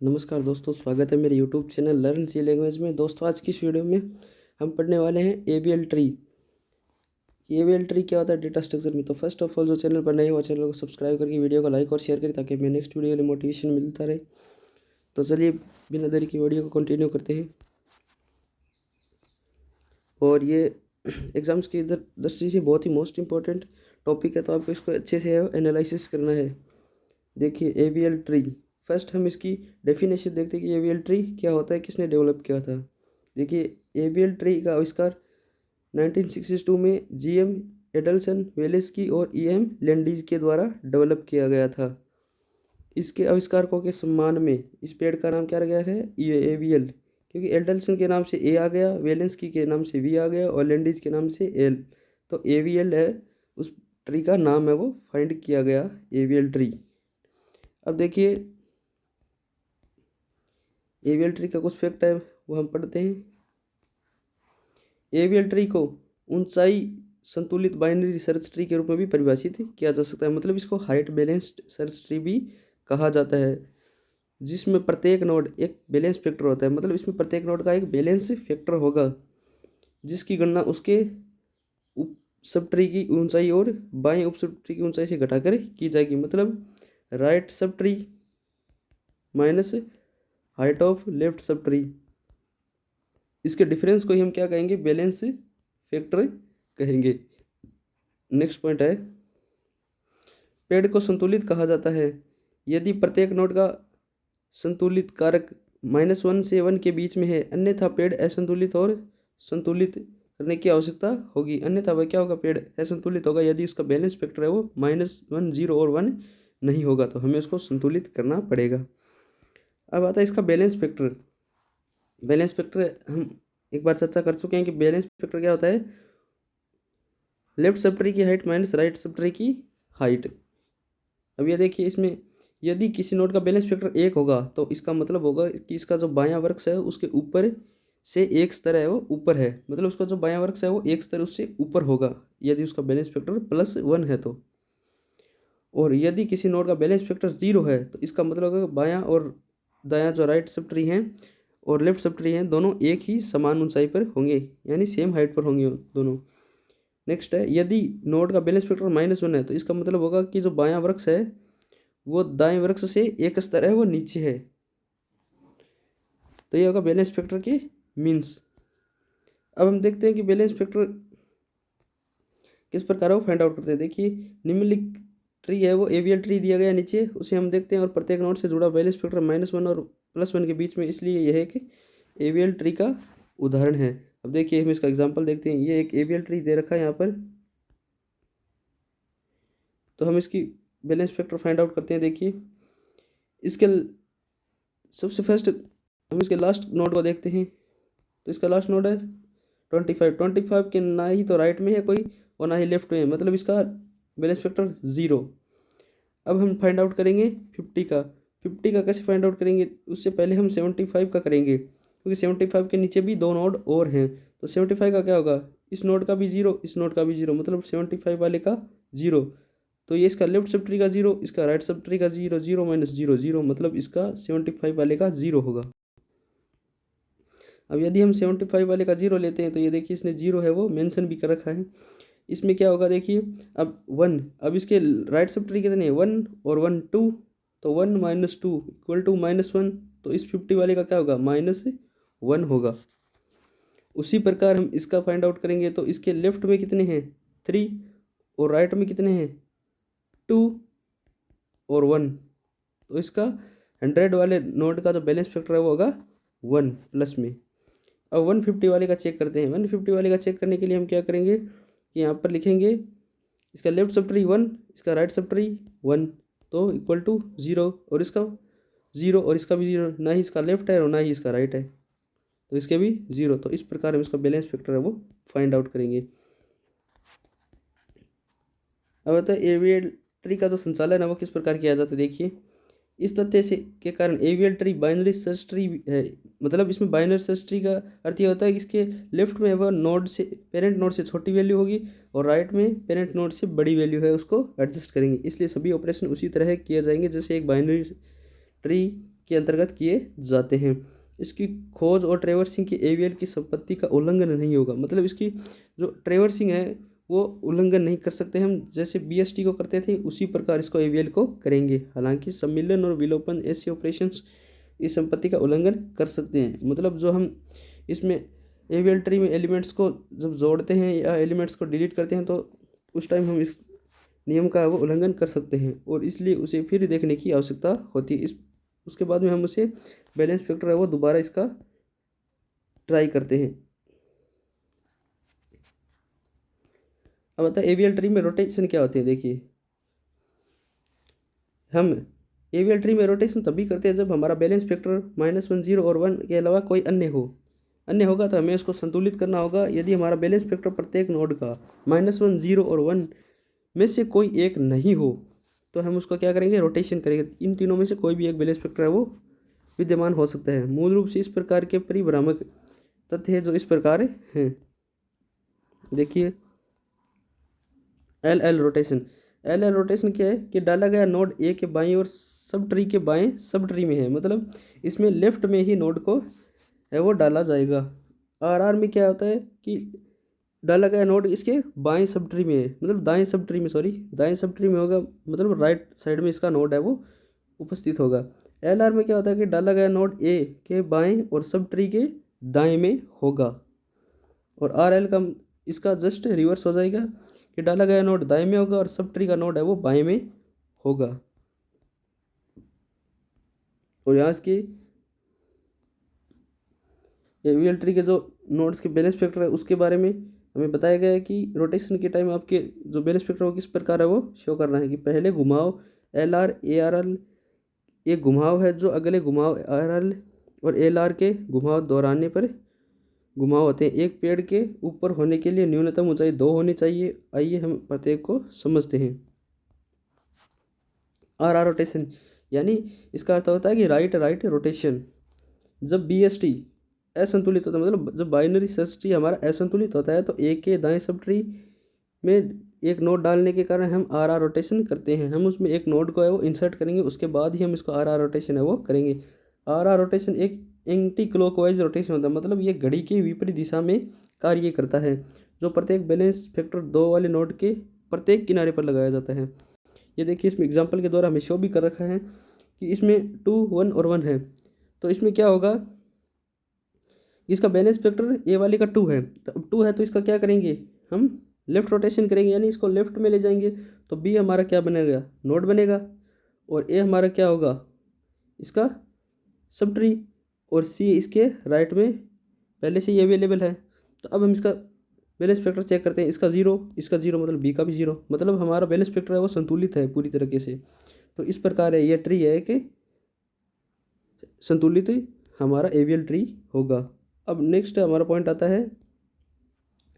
नमस्कार दोस्तों, स्वागत है मेरे YouTube channel learn C language में। दोस्तों, आज की इस वीडियो में हम पढ़ने वाले हैं AVL ट्री। AVL ट्री क्या होता है डेटा स्ट्रक्चर में। तो फर्स्ट ऑफ ऑल, जो चैनल पर नए हो चैनल को सब्सक्राइब करके वीडियो को लाइक और शेयर करें ताकि हमें नेक्स्ट वीडियो के लिए मोटिवेशन मिलता रहे। तो चलिए बिना देरी की वीडियो को कंटिन्यू करते हैं। और ये एग्ज़ाम्स की दृष्टि से बहुत ही मोस्ट इंपॉर्टेंट टॉपिक है, तो आपको इसको अच्छे से एनालिसिस करना है। देखिए AVL ट्री, फर्स्ट हम इसकी डेफिनेशन देखते हैं कि AVL ट्री क्या होता है, किसने डेवलप किया था। देखिए AVL ट्री का आविष्कार 1962 में GM एडल्सन वेलेस्की और EM लैंडीज के द्वारा डेवलप किया गया था। इसके आविष्कारकों के सम्मान में इस पेड़ का नाम क्या रखा गया है, AVL, क्योंकि एडल्सन के नाम से A आ गया, वेलेंस्की के नाम से V आ गया और लैंडीज के नाम से L। तो AVL है उस ट्री का नाम है, वो फाइंड किया गया AVL ट्री। अब देखिए AVL ट्री का कुछ फैक्ट है वो हम पढ़ते हैं। AVL ट्री को ऊंचाई संतुलित बाइनरी सर्च ट्री के रूप में भी परिभाषित किया जा सकता है, मतलब इसको हाइट बैलेंस्ड सर्च ट्री भी कहा जाता है, जिसमें प्रत्येक नोड एक बैलेंस फैक्टर होता है। मतलब इसमें प्रत्येक नोड का एक बैलेंस फैक्टर होगा जिसकी गणना उसके उप सब ट्री की ऊंचाई और बाएं उप सब ट्री की ऊंचाई से घटाकर की जाएगी। मतलब right sub tree minus height of left sub tree, इसके डिफरेंस को ही हम क्या कहेंगे, बैलेंस फैक्टर कहेंगे। नेक्स्ट पॉइंट है, पेड़ को संतुलित कहा जाता है यदि प्रत्येक नोड का संतुलित कारक -1 से 1 के बीच में है, अन्यथा पेड़ असंतुलित और संतुलित करने की आवश्यकता होगी। अन्यथा वह क्या होगा, पेड़ असंतुलित होगा यदि उसका बैलेंस फैक्टर है वो -1, 0 और 1 नहीं होगा, तो हमें उसको संतुलित करना पड़ेगा। अब आता है इसका बैलेंस फैक्टर। बैलेंस फैक्टर हम एक बार चर्चा कर चुके हैं कि बैलेंस फैक्टर क्या होता है, लेफ्ट सब ट्री की height minus right sub tree की हाइट। अब ये देखिए, इसमें यदि किसी नोड का बैलेंस फैक्टर 1 होगा तो इसका मतलब होगा कि इसका जो बायां वर्क्स है उसके ऊपर से एक स्तर है वो ऊपर है, मतलब उसका जो बायां वर्क्स है वो एक स्तर उससे ऊपर होगा यदि उसका बैलेंस फैक्टर +1 है तो। और यदि किसी नोड का बैलेंस फैक्टर 0 है तो इसका मतलब होगा बायां और दायां जो राइट सब ट्री हैं और लेफ्ट सब ट्री हैं दोनों एक ही समान ऊंचाई पर होंगे, यानी सेम हाइट पर होंगे दोनों। नेक्स्ट है, यदि नोड का बैलेंस फैक्टर -1 है तो इसका मतलब होगा कि जो बायां वृक्ष है वो दाएं वृक्ष से एक स्तर है वो नीचे है। तो ये होगा बैलेंस फैक्टर के मीन्स। अब हम देखते हैं कि बैलेंस फैक्टर किस प्रकार वो फाइंड आउट करते हैं। देखिए निम्नलिखित ट्री है वो AVL ट्री दिया गया नीचे, उसे हम देखते हैं और प्रत्येक नोड से जुड़ा बैलेंस फैक्टर -1 और +1 के बीच में, इसलिए यह एक AVL ट्री का उदाहरण है। अब देखिए हम इसका एग्जांपल देखते हैं। ये एक AVL ट्री दे रखा है यहाँ पर, तो हम इसकी बैलेंस फैक्टर फाइंड आउट करते हैं। देखिए इसके सबसे फर्स्ट हम इसके लास्ट नोड को देखते हैं। तो इसका लास्ट नोड है 25 के ना ही तो राइट में है कोई और ना ही लेफ्ट में है, मतलब इसका बैलेंस फैक्टर 0। अब हम फाइंड आउट करेंगे 50 का कैसे फाइंड आउट करेंगे, उससे पहले हम 75 का करेंगे, क्योंकि 75 के नीचे भी 2 नोड और हैं। तो 75 का क्या होगा, इस नोड का भी 0 इस नोड का भी 0, मतलब 75 वाले का 0। तो ये इसका लेफ्ट सब ट्री का 0, इसका राइट सब ट्री का 0, 0 - 0 0, मतलब इसका 75 वाले का 0 होगा। अब यदि हम 75 वाले का 0 लेते हैं तो ये देखिए इसने 0 है वो मेंशन भी कर रखा है। इसमें क्या होगा, देखिए अब 1, अब इसके राइट सब ट्री कितने हैं, 1 और 1 2, तो 1 - 2 = -1, तो इस 50 वाले का क्या होगा, -1 होगा। उसी प्रकार हम इसका फाइंड आउट करेंगे तो इसके लेफ्ट में कितने हैं 3 और राइट में कितने हैं 2 और 1, तो इसका 100 वाले नोड का जो बैलेंस फैक्टर है वो होगा 1 प्लस में। अब 150 वाले का चेक करते हैं। 150 वाले का चेक करने के लिए हम क्या करेंगे कि यहाँ पर लिखेंगे इसका लेफ्ट सब ट्री 1, इसका राइट सब ट्री 1, तो =0, और इसका 0 और इसका भी 0, ना ही इसका लेफ्ट है और ना ही इसका राइट है, तो इसके भी 0। तो इस प्रकार हम इसका बैलेंस फैक्टर है वो फाइंड आउट करेंगे। अब आता है AVL ट्री का जो संचालन है वो किस प्रकार किया जाता है। देखिए इस तथ्य से के कारण AVL tree binary search tree है, मतलब इसमें बाइनरी सर्च ट्री का अर्थ ये होता है कि इसके लेफ्ट में वह नोड से पेरेंट नोड से छोटी वैल्यू होगी और राइट में पेरेंट नोड से बड़ी वैल्यू है उसको एडजस्ट करेंगे, इसलिए सभी ऑपरेशन उसी तरह किए जाएंगे जैसे एक बाइनरी ट्री के अंतर्गत किए जाते हैं। इसकी खोज और ट्रेवर्सिंग की एवीएल की संपत्ति का उल्लंघन नहीं होगा। मतलब इसकी जो ट्रेवर्सिंग है वो उल्लंघन नहीं कर सकते हम, जैसे बीएसटी को करते थे उसी प्रकार इसको एवीएल को करेंगे। हालांकि सम्मिलन और विलोपन ऐसे ऑपरेशंस इस संपत्ति का उल्लंघन कर सकते हैं। मतलब जो हम इसमें एवीएल ट्री में एलिमेंट्स को जब जोड़ते हैं या एलिमेंट्स को डिलीट करते हैं तो उस टाइम हम इस नियम का वो उल्लंघन कर सकते हैं और इसलिए उसे फिर देखने की आवश्यकता होती है। इस उसके बाद में हम उसे बैलेंस फैक्टर है वो दोबारा इसका ट्राई करते हैं। अब आता है एवीएल ट्री में रोटेशन क्या होती है। देखिए हम एवीएल ट्री में रोटेशन तभी करते हैं जब हमारा बैलेंस फैक्टर -1 0 और 1 के अलावा कोई अन्य हो। अन्य होगा तो हमें इसको संतुलित करना होगा। यदि हमारा बैलेंस फैक्टर प्रत्येक नोड का -1 0 और 1 में से कोई एक नहीं हो तो हम उसको क्या करेंगे, रोटेशन करेंगे। इन तीनों में से कोई भी एक बैलेंस फैक्टर है वो विद्यमान हो सकता है। मूल रूप से इस प्रकार के परिभ्रामक तथ्य है जो इस प्रकार हैं। देखिए L L rotation. L L rotation क्या है कि डाला गया नोड ए के बाईं और सब ट्री के बाएं सब ट्री में है। मतलब इसमें लेफ्ट में ही नोड को है वो डाला जाएगा। आर में क्या होता है कि डाला गया नोड इसके बाएं सब ट्री में है, मतलब दाएं सब ट्री में, सॉरी दाएं सब ट्री में होगा, मतलब राइट साइड में इसका नोड है वो उपस्थित होगा। एल में क्या होता है कि डाला गया नोड ए के बाएं और सब ट्री के दाएं में होगा। और आर का इसका जस्ट रिवर्स हो जाएगा कि डाला गया नोड दाएं में होगा और सब ट्री का नोड है वो बाएं में होगा। और यहाँ इसकी एवीएल ट्री के जो नोड्स के बैलेंस फैक्टर है उसके बारे में हमें बताया गया है कि रोटेशन के टाइम आपके जो बैलेंस फैक्टर वो किस प्रकार है वो शो करना है कि पहले घुमाव L R A R L एक घुमाव है जो अगले घुमाव आर एल और एल आर के घुमाव दोहराने पर घुमाव होते हैं। एक पेड़ के ऊपर होने के लिए न्यूनतम ऊंचाई 2 होनी चाहिए। आइए हम प्रत्येक को समझते हैं। आर रोटेशन यानी इसका अर्थ होता है कि राइट राइट रोटेशन। जब बी एस टी असंतुलित होता है, मतलब जब बाइनरी सर्च ट्री हमारा असंतुलित होता है तो एक के दाएं सब ट्री में एक नोड डालने के कारण हम आर रोटेशन करते हैं। हम उसमें एक नोड को है वो इंसर्ट करेंगे, उसके बाद ही हम इसको आर रोटेशन है वो करेंगे। आर रोटेशन एक एंटी क्लॉकवाइज रोटेशन होता है, मतलब ये घड़ी की विपरीत दिशा में कार्य करता है, जो प्रत्येक बैलेंस फैक्टर 2 वाले नोड के प्रत्येक किनारे पर लगाया जाता है। ये देखिए इसमें एग्जाम्पल के द्वारा हमें शो भी कर रखा है कि इसमें 2 1 और 1 है। तो इसमें क्या होगा, इसका बैलेंस फैक्टर ए वाले का 2 है, तो अब 2 है तो इसका क्या करेंगे, हम लेफ्ट रोटेशन करेंगे, यानी इसको लेफ्ट में ले जाएंगे। तो बी हमारा क्या बनेगा, नोड बनेगा। और ए हमारा क्या होगा, इसका सब ट्री। और सी इसके राइट में पहले से ही अवेलेबल है। तो अब हम इसका बैलेंस फैक्टर चेक करते हैं। इसका 0, इसका 0, मतलब बी का भी 0, मतलब हमारा बैलेंस फैक्टर है वो संतुलित है पूरी तरीके से। तो इस प्रकार है ये ट्री है कि संतुलित हमारा एवीएल ट्री होगा। अब नेक्स्ट हमारा पॉइंट आता है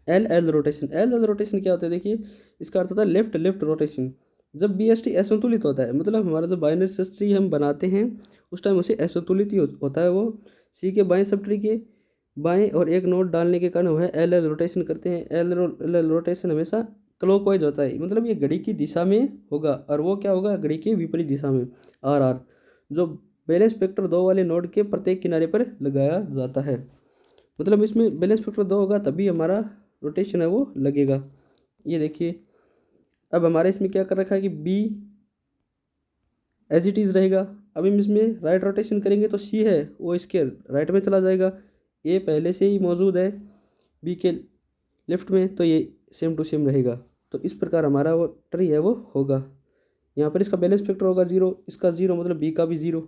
L L rotation. L L rotation क्या होता है, देखिए इसका अर्थ होता है लेफ्ट लेफ्ट रोटेशन। जब बी एस टी असंतुलित होता है, मतलब हमारा जो बाइनरी सर्च ट्री हम बनाते हैं उस टाइम उसे असंतुलित ही होता है। वो सी के बाएं सब ट्री के बाएं और एक नोड डालने के कारण वह एल एल रोटेशन करते हैं। एल एल रोटेशन हमेशा क्लॉकवाइज होता है, मतलब ये घड़ी की दिशा में होगा, और वो क्या होगा, घड़ी के विपरीत दिशा में आर आर, जो बैलेंस फैक्टर 2 वाले नोड के प्रत्येक किनारे पर लगाया जाता है। मतलब इसमें बैलेंस फैक्टर 2 होगा तभी हमारा रोटेशन है वो लगेगा। ये देखिए अब हमारे इसमें क्या कर रखा है कि बी एज इट इज़ रहेगा। अब हम इसमें राइट रोटेशन करेंगे तो सी है वो इसके राइट में चला जाएगा। ए पहले से ही मौजूद है बी के लेफ्ट में, तो ये सेम टू सेम रहेगा। तो इस प्रकार हमारा वो ट्री है वो होगा। यहाँ पर इसका बैलेंस फैक्टर होगा 0, इसका 0, मतलब बी का भी 0।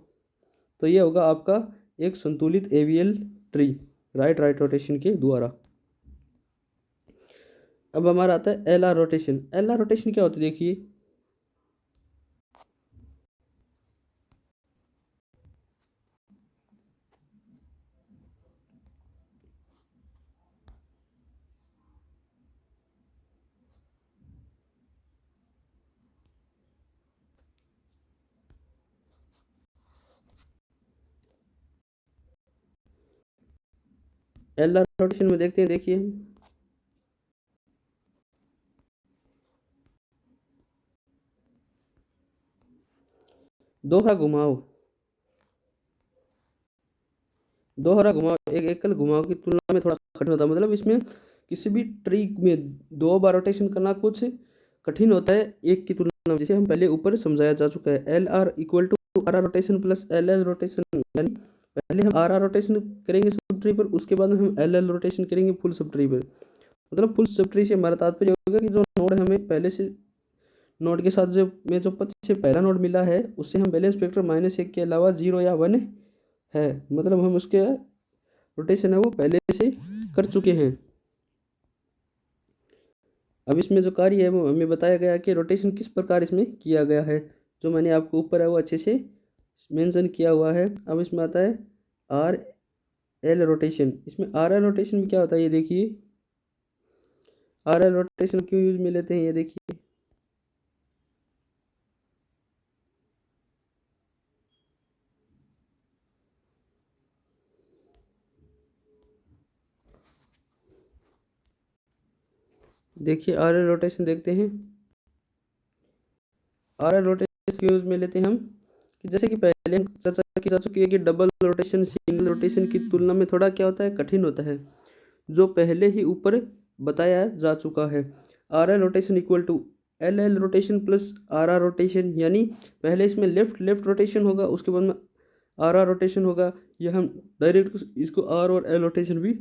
तो ये होगा आपका एक संतुलित AVL tree right right rotation के द्वारा। अब हमारा आता है L are rotation. L R rotation क्या होता है, देखिए एल आर रोटेशन में देखते हैं। देखिए दोहरा घुमाव दोहरा घुमाव एक एकल घुमाव की तुलना में थोड़ा कठिन होता है। मतलब इसमें किसी भी ट्री में 2 बार रोटेशन करना कुछ कठिन होता है एक की तुलना में, जिसे हम पहले ऊपर समझाया जा चुका है। L R equal to R R rotation plus L L rotation, यानी पहले हम आर आर रोटेशन करेंगे सब ट्री पर, उसके बाद में हम एल एल रोटेशन करेंगे फुल सब ट्री पर। मतलब फुल सब ट्री से हमारा तात्पर्य होगा कि जो नोड हमें पहले से नोड के साथ जो पद से पहला नोड मिला है उससे हम बैलेंस फैक्टर -1 के अलावा 0 या 1 है, मतलब हम उसके रोटेशन है वो पहले से कर चुके हैं। अब इसमें जो कार्य है वो हमें बताया गया कि रोटेशन किस प्रकार इसमें किया गया है, जो मैंने आपको ऊपर है वो अच्छे से मेंशन किया हुआ है। अब इसमें आता है आर एल रोटेशन। इसमें आर एल रोटेशन में क्या होता है ये देखिए, आर एल रोटेशन क्यों यूज में लेते हैं ये देखिए। देखिए आर एल रोटेशन देखते हैं। आर एल रोटेशन यूज में लेते हैं हम कि जैसे कि पहले हम चर्चा की जा चुकी है कि डबल रोटेशन सिंगल रोटेशन की तुलना में थोड़ा क्या होता है, कठिन होता है, जो पहले ही ऊपर बताया जा चुका है। R L rotation equal to L L rotation plus R R rotation, यानी पहले इसमें लेफ्ट लेफ्ट रोटेशन होगा, उसके बाद में आर आर रोटेशन होगा, या हम डायरेक्ट इसको आर और एल रोटेशन भी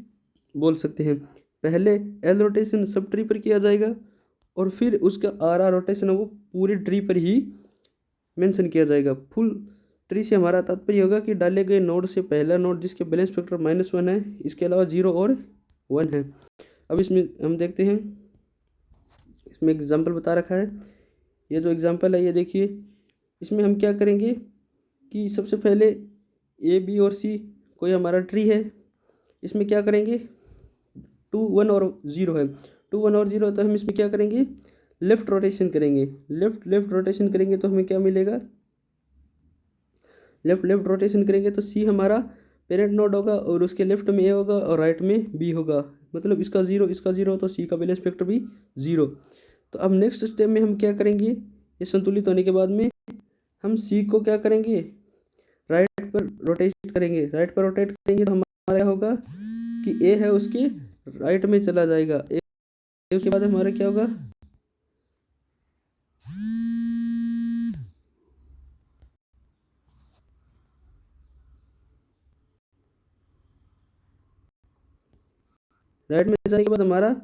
बोल सकते हैं। पहले एल रोटेशन सब ट्री पर किया जाएगा और फिर उसका आर आर रोटेशन है वो पूरी ट्री पर ही मेंशन किया जाएगा। फुल ट्री से हमारा तात्पर्य होगा कि डाले गए नोड से पहला नोड जिसके बैलेंस फैक्टर -1 है, इसके अलावा 0 और 1 है। अब इसमें हम देखते हैं, इसमें एग्जाम्पल बता रखा है। ये जो एग्जाम्पल है ये देखिए, इसमें हम क्या करेंगे कि सबसे पहले ए बी और सी कोई हमारा ट्री है, इसमें क्या करेंगे 2 1 और 0 है, 2 1 और 0, तो हम इसमें क्या करेंगे लेफ्ट रोटेशन करेंगे। लेफ्ट लेफ्ट रोटेशन करेंगे तो हमें क्या मिलेगा, लेफ्ट लेफ्ट रोटेशन करेंगे तो सी हमारा पेरेंट नोड होगा और उसके लेफ्ट में ए होगा और राइट में बी होगा, मतलब इसका 0 इसका 0, तो सी का बैलेंस फैक्टर भी 0। तो अब नेक्स्ट स्टेप में हम क्या करेंगे, ये संतुलित होने के बाद में हम सी को क्या करेंगे राइट पर रोटेट करेंगे। राइट पर रोटेट करेंगे तो हमारा क्या होगा कि ए है उसके राइट में चला जाएगा, ए उसके बाद हमारा क्या होगा, राइट में जाने के बाद हमारा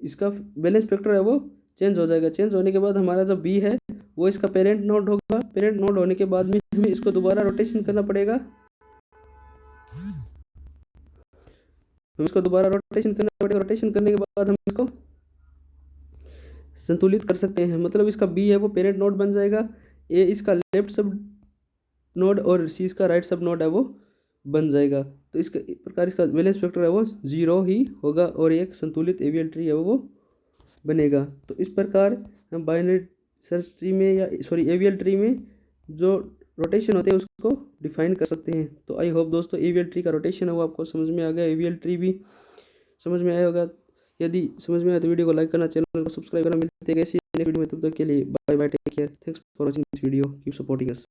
इसका बैलेंस फैक्टर है वो चेंज हो जाएगा। चेंज होने के बाद हमारा जो बी है वो इसका पेरेंट नोड होगा। पेरेंट नोड होने के बाद में हमें इसको दोबारा रोटेशन करना पड़ेगा, हम इसको दोबारा रोटेशन करना पड़ेगा। रोटेशन करने के बाद हम इसको संतुलित कर सकते हैं, मतलब इसका बी है वो पेरेंट नोड बन जाएगा, ए इसका लेफ्ट सब नोड और सी इसका राइट सब नोड है वो बन जाएगा। तो इस प्रकार इसका बैलेंस फैक्टर है वो 0 ही होगा और एक संतुलित एवीएल ट्री है वो बनेगा। तो इस प्रकार हम बाइनरी सर्च ट्री में या एवीएल ट्री में जो रोटेशन होते हैं उसको डिफाइन कर सकते हैं। तो आई होप दोस्तों एवीएल ट्री का रोटेशन है वो आपको समझ में आ गया, एवीएल ट्री भी समझ में आया होगा। यदि समझ में आया तो वीडियो को लाइक करना, चैनल को सब्सक्राइब करना। मिलते हैं ऐसी वीडियो में, तब तक के लिए bye bye, take care, thanks for watching this video, keep supporting us.